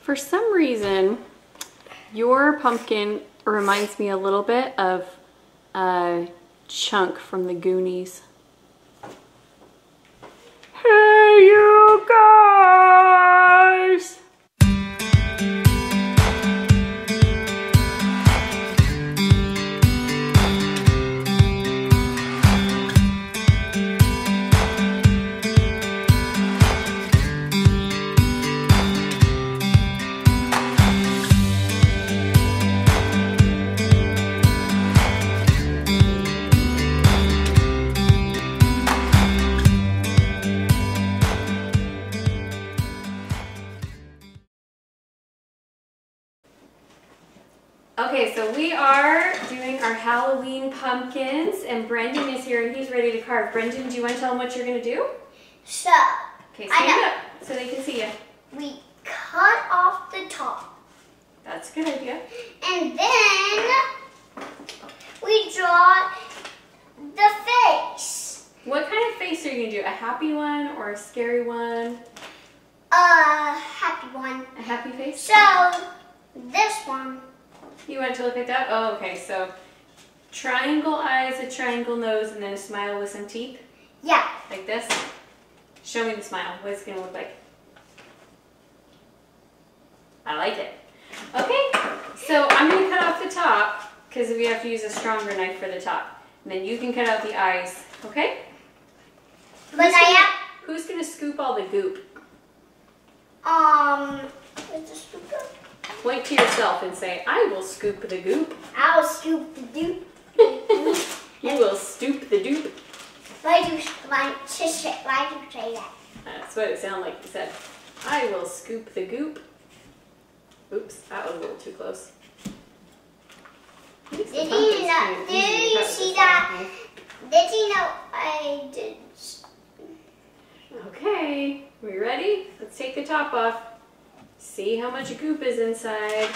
For some reason, your pumpkin reminds me a little bit of Chunk from the Goonies. Hey, you guys! Okay, so we are doing our Halloween pumpkins, and Brendan is here and he's ready to carve. Brendan, do you want to tell them what you're going to do? So, okay, stand up so they can see you. We cut off the top. That's a good idea. And then we draw the face. What kind of face are you going to do? A happy one or a scary one? A happy one. A happy face? So, this one. You want to look at that? Oh, okay, so triangle eyes, a triangle nose, and then a smile with some teeth? Yeah. Like this? Show me the smile. What is it going to look like? I like it. Okay, so I'm going to cut off the top because we have to use a stronger knife for the top. And then you can cut out the eyes, okay? Who's going to scoop all the goop? Where's the scooper? Point to yourself and say, I will scoop the goop. I'll scoop the dupe. You will stoop the dupe. Why do you say that? That's what it sounded like you said. I will scoop the goop. Oops, that was a little too close. Did you see that? Did you know I did? Okay, we ready? Let's take the top off. See how much goop is inside.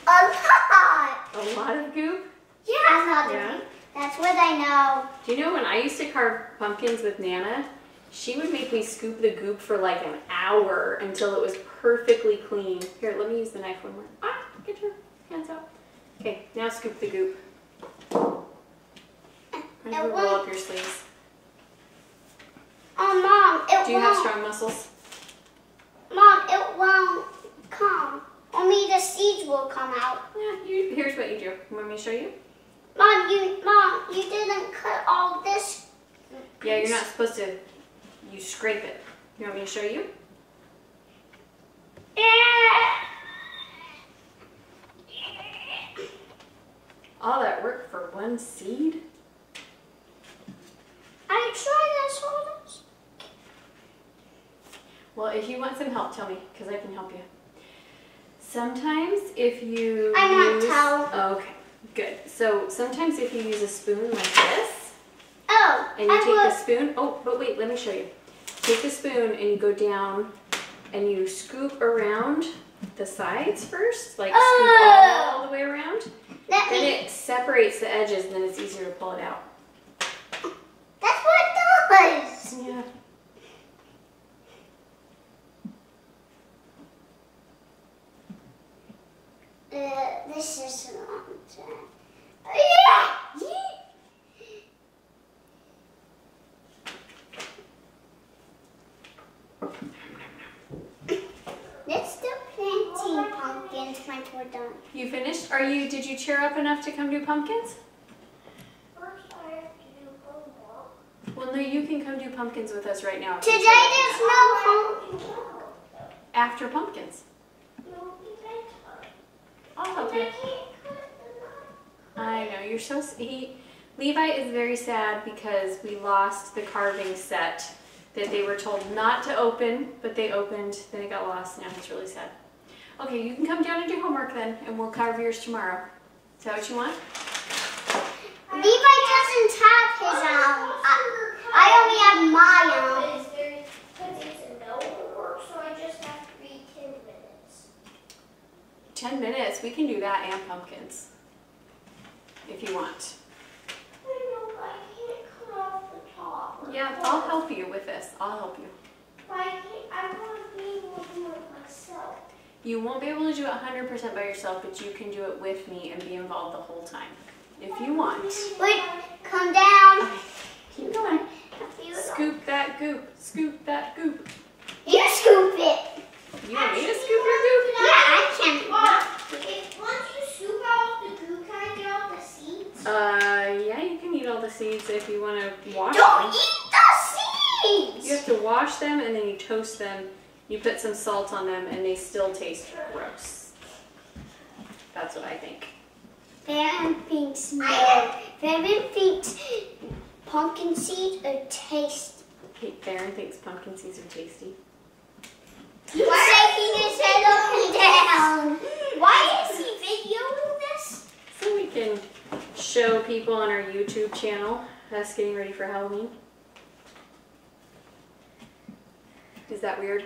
A lot. A lot of goop? Yeah. That's what I know. Do you know when I used to carve pumpkins with Nana, she would make me scoop the goop for like an hour until it was perfectly clean. Here, let me use the knife one more. Ah, get your hands out. Okay, now scoop the goop. I'm going to roll up your sleeves. Oh, Mom, it won't. Do you have strong muscles? Mom, it won't come. Only the seeds will come out. Yeah, here's what you do. You want me to show you? Mom, you didn't cut all this. Yeah, you're not supposed to. You scrape it. You want me to show you? All that work for one seed? I tried this one. Well, if you want some help, tell me, because I can help you. Sometimes if you I want towel. Oh, okay, good. So sometimes if you use a spoon like this, and you take the spoon, but wait, let me show you. Take the spoon and you go down and you scoop around the sides first, like scoop all the way around. Then it separates the edges and then it's easier to pull it out. That's what it does. Yeah. This is a long time. Let's do planting pumpkins when we're done. You finished? Did you cheer up enough to come do pumpkins? First I have to do homework. Well, no, you can come do pumpkins with us right now. Today there's no homework. After pumpkins. I'll help you. I know, you're so sweet. Levi is very sad because we lost the carving set that they were told not to open, but they opened, then it got lost. Now he's really sad. Okay, you can come down and do homework then, and we'll carve yours tomorrow. Is that what you want? Levi doesn't have his own. I only have my own. Because it's no homework, so I just have to read 10 minutes. 10 minutes, we can do that and pumpkins. If you want. I know, but I can't cut off the top. Yeah, I'll help you with this. I'll help you. I want to be able to do it myself. You won't be able to do it 100% by yourself, but you can do it with me and be involved the whole time. If you want. Wait, come down. Keep going. Scoop that goop. Scoop that goop. You scoop it. You want me to scoop your goop? Yeah, I can. Once you scoop out the goop, can I get all the seeds? Yeah, you can eat all the seeds if you want to wash Don't them. eat the seeds. You have to wash them and then you toast them. You put some salt on them and they still taste gross. That's what I think. Farron thinks pumpkin seeds are tasty. Farron thinks pumpkin seeds are tasty. He's shaking his head up and down. Why is he videoing this? So we can show people on our YouTube channel us getting ready for Halloween. Is that weird?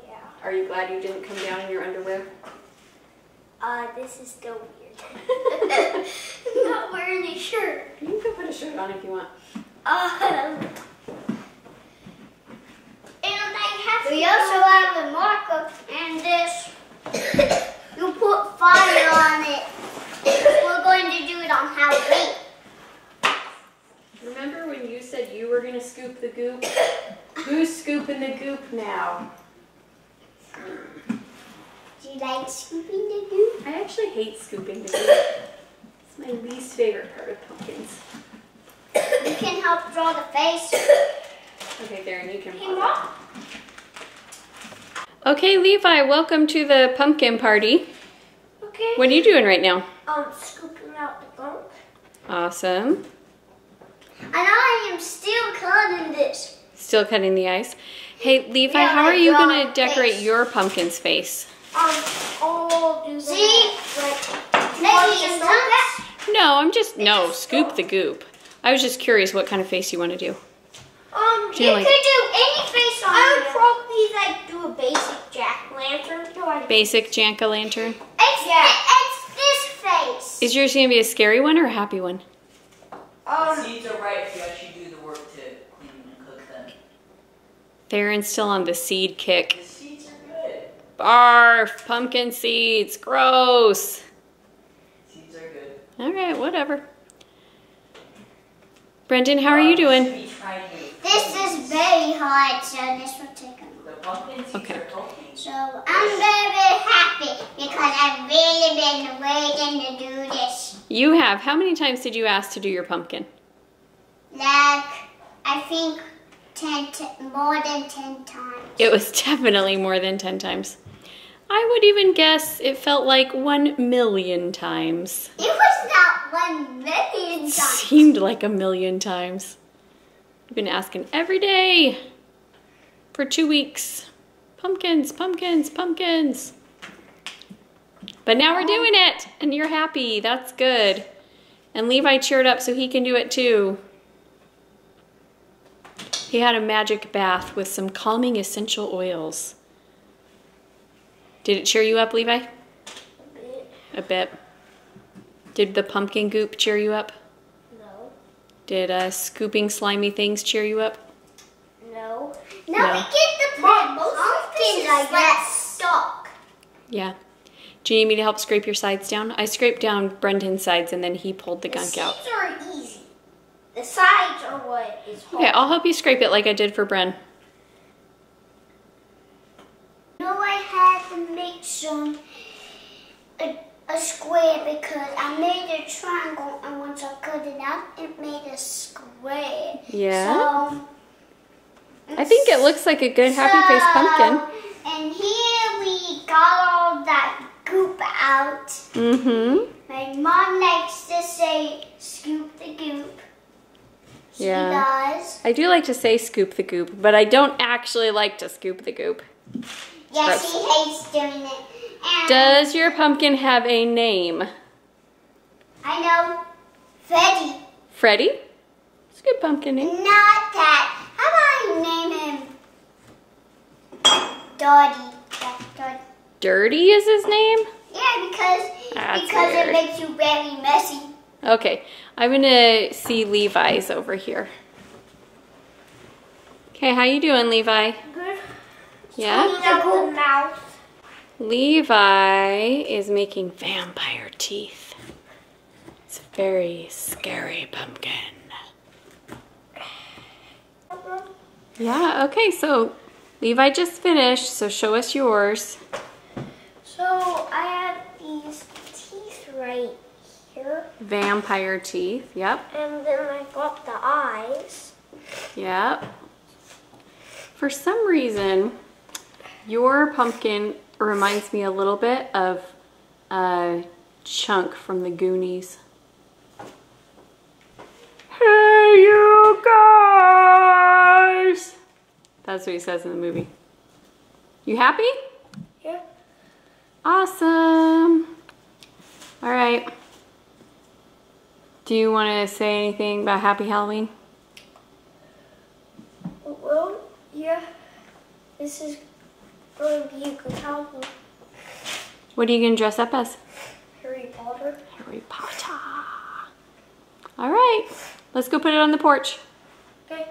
Yeah. Are you glad you didn't come down in your underwear? This is still weird. I'm not wearing a shirt. You can put a shirt on if you want. We also have a marker and this. You put fire on it. We're going to do it on Halloween. Remember when you said you were going to scoop the goop? Who's scooping the goop now? Do you like scooping the goop? I actually hate scooping the goop. It's my least favorite part of pumpkins. You can help draw the face. Okay, Darren, you can Hey, pop Mom. it. Okay, Levi, welcome to the pumpkin party. Okay. What are you doing right now? Scooping out the gunk. Awesome. And I am still cutting this. Still cutting the ice. Hey, Levi, Yeah, how are like you drawing going to decorate face. your pumpkin's face? Oh, do see? Maybe No, scoop the goop. I was just curious what kind of face you want to do. You Do you like- could do any face on I would probably do a basic jack-o'-lantern. Basic jack-o'-lantern. It's this face. Is yours going to be a scary one or a happy one? The seeds are right if you actually do the work to clean and cook them. Darren's still on the seed kick. The seeds are good. Barf, pumpkin seeds, gross. Seeds are good. All right, whatever. Brendan, how are you doing? This is very hard, so this will take a moment. The pumpkin seeds Okay. are healthy. So I'm very happy because I've really been waiting to do this. You have. How many times did you ask to do your pumpkin? Like, I think more than 10 times. It was definitely more than 10 times. I would even guess it felt like 1,000,000 times. It was not 1,000,000 times. Seemed like 1,000,000 times. I've been asking every day for 2 weeks. Pumpkins, pumpkins, pumpkins. But now we're doing it, and you're happy. That's good. And Levi cheered up so he can do it too. He had a magic bath with some calming essential oils. Did it cheer you up, Levi? A bit. Did the pumpkin goop cheer you up? No. Did scooping slimy things cheer you up? No. No. Now we get the pumpkins, I guess. Stuck. Yeah. Do you need me to help scrape your sides down? I scraped down Brendan's sides and then he pulled the gunk out. seeds are easy. The sides are what is hard. Okay, I'll help you scrape it like I did for Bren. I had to make a square because I made a triangle and once I cut it out, it made a square. Yeah? So, I think it looks like a good happy face pumpkin. And here we got all that goop out. Mm-hmm. My mom likes to say scoop the goop. She Yeah. does. I do like to say scoop the goop, but I don't actually like to scoop the goop. Yes, Gross. she hates doing it. And Does your pumpkin have a name? I know. Freddy. Freddy? It's a good pumpkin name. Not that. How about I name him Dottie? Dottie. Dirty is his name? Yeah, That's because weird. it makes you very messy. Okay, I'm gonna see Levi's over here. Okay, how you doing, Levi? Good. Yeah? A good mouth. Levi is making vampire teeth. It's a very scary pumpkin. Yeah, okay, so Levi just finished, so show us yours. So I have these teeth right here. Vampire teeth, yep. And then I got the eyes. Yep. For some reason, your pumpkin reminds me a little bit of Chunk from the Goonies. Hey, you guys! That's what he says in the movie. You happy? Yeah. Awesome. All right. Do you want to say anything about Happy Halloween? Well, yeah. This is going to be a good Halloween. What are you going to dress up as? Harry Potter. Harry Potter. All right. Let's go put it on the porch. Okay.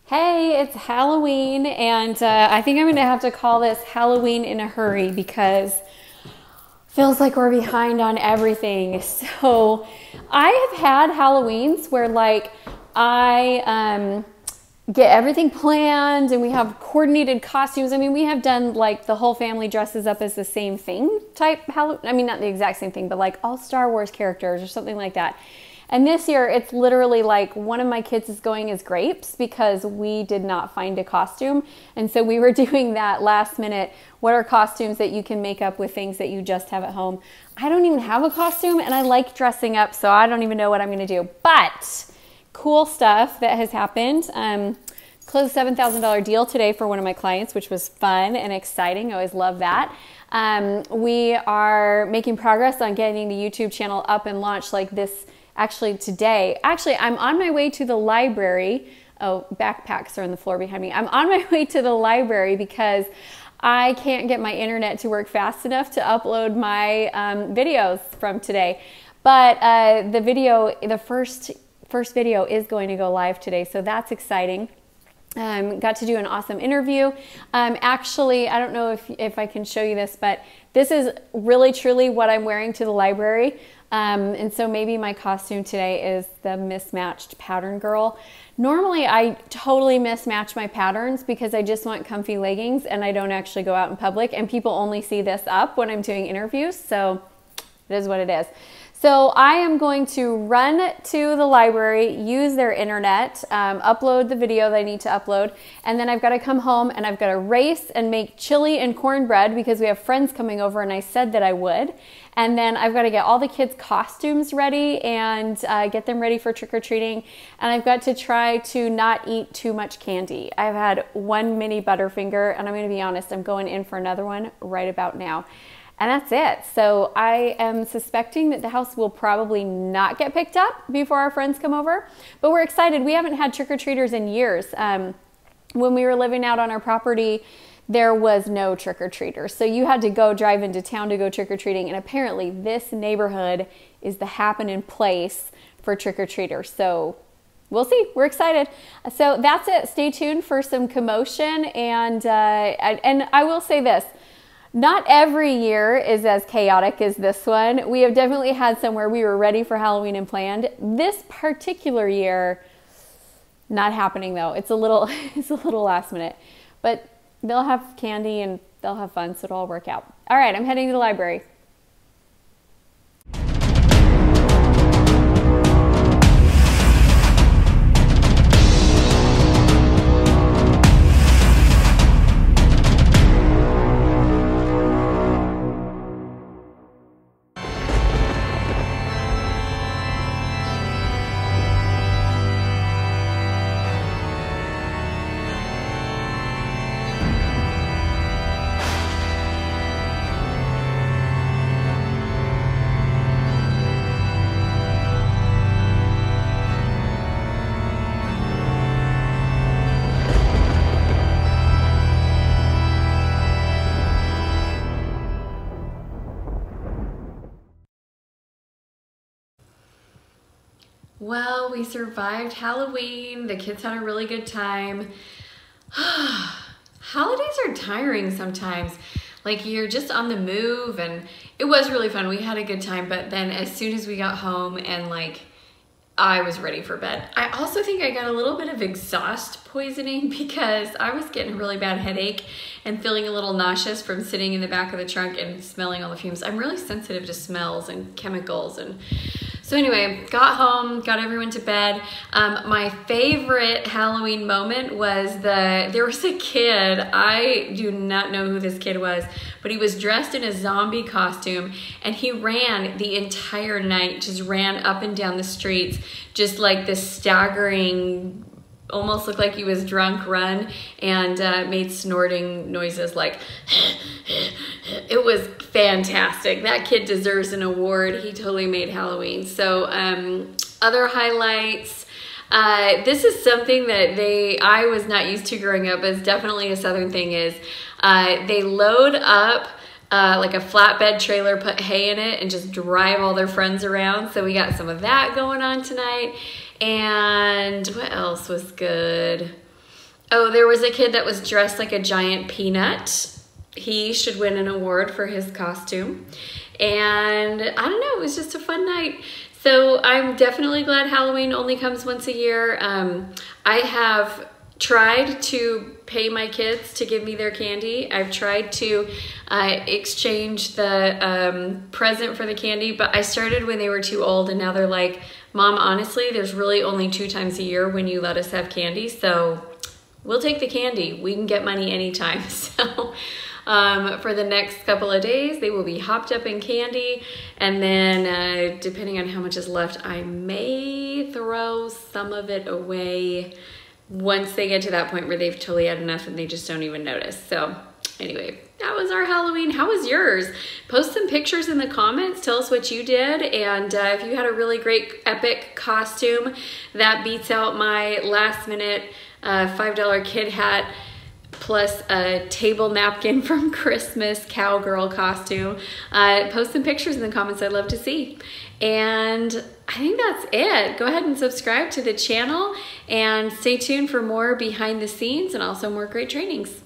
Hey, it's Halloween, and I think I'm going to have to call this Halloween in a hurry because feels like we're behind on everything. So I have had Halloweens where like I get everything planned and we have coordinated costumes. I mean, we have done like the whole family dresses up as the same thing type Halloween. I mean, not the exact same thing, but like all Star Wars characters or something like that. And this year, it's literally like one of my kids is going as Grapes because we did not find a costume. And so we were doing that last minute. What are costumes that you can make up with things that you just have at home? I don't even have a costume and I like dressing up, so I don't even know what I'm going to do. But cool stuff that has happened. Closed a $7,000 deal today for one of my clients, which was fun and exciting. I always love that. We are making progress on getting the YouTube channel up and launched like this. Actually today, I'm on my way to the library. Oh, backpacks are on the floor behind me. I'm on my way to the library because I can't get my internet to work fast enough to upload my videos from today. But the first video is going to go live today, so that's exciting. Got to do an awesome interview. Actually, I don't know if I can show you this, but this is really truly what I'm wearing to the library. And so maybe my costume today is the mismatched pattern girl. Normally I totally mismatch my patterns because I just want comfy leggings and I don't actually go out in public and people only see this up when I'm doing interviews. So it is what it is. So I am going to run to the library, use their internet, upload the video that I need to upload, and then I've got to come home and I've got to race and make chili and cornbread because we have friends coming over and I said that I would. And then I've got to get all the kids' costumes ready and get them ready for trick-or-treating. And I've got to try to not eat too much candy. I've had one mini Butterfinger and I'm going to be honest, I'm going in for another one right about now. And that's it. So I am suspecting that the house will probably not get picked up before our friends come over. But we're excited. We haven't had trick-or-treaters in years. When we were living out on our property, there was no trick-or-treaters. So you had to go drive into town to go trick-or-treating. And apparently this neighborhood is the happening place for trick-or-treaters. So we'll see. We're excited. So that's it. Stay tuned for some commotion. And I will say this. Not every year is as chaotic as this one. We have definitely had some where we were ready for Halloween and planned. This particular year, not happening though. It's a little last minute, but they'll have candy and they'll have fun, so it'll all work out. All right, I'm heading to the library. Well, we survived Halloween. The kids had a really good time. holidays are tiring sometimes. Like you're just on the move, and it was really fun. We had a good time, but then as soon as we got home and like I was ready for bed. I also think I got a little bit of exhaust poisoning because I was getting a really bad headache and feeling a little nauseous from sitting in the back of the trunk and smelling all the fumes. I'm really sensitive to smells and chemicals. And so anyway, got home, got everyone to bed. My favorite Halloween moment was there was a kid, I do not know who this kid was, but he was dressed in a zombie costume and he ran the entire night, just ran up and down the streets, just like this staggering, almost looked like he was drunk run, and made snorting noises like, it was fantastic. That kid deserves an award. He totally made Halloween. So other highlights, this is something that I was not used to growing up, but it's definitely a Southern thing, is they load up like a flatbed trailer, put hay in it, and just drive all their friends around. So we got some of that going on tonight. And what else was good? Oh, there was a kid that was dressed like a giant peanut. He should win an award for his costume. And I don't know, it was just a fun night. So I'm definitely glad Halloween only comes once a year. I have tried to pay my kids to give me their candy. I've tried to exchange the present for the candy, but I started when they were too old, and now they're like, Mom, honestly, there's really only 2 times a year when you let us have candy, so we'll take the candy. We can get money anytime. So for the next couple of days, they will be hopped up in candy, and then depending on how much is left, I may throw some of it away once they get to that point where they've totally had enough and they just don't even notice. So anyway, that was our Halloween. How was yours? Post some pictures in the comments. Tell us what you did. And if you had a really great epic costume that beats out my last minute $5 kid hat plus a table napkin from Christmas cowgirl costume, post some pictures in the comments. I'd love to see. And I think that's it. Go ahead and subscribe to the channel and stay tuned for more behind the scenes and also more great trainings.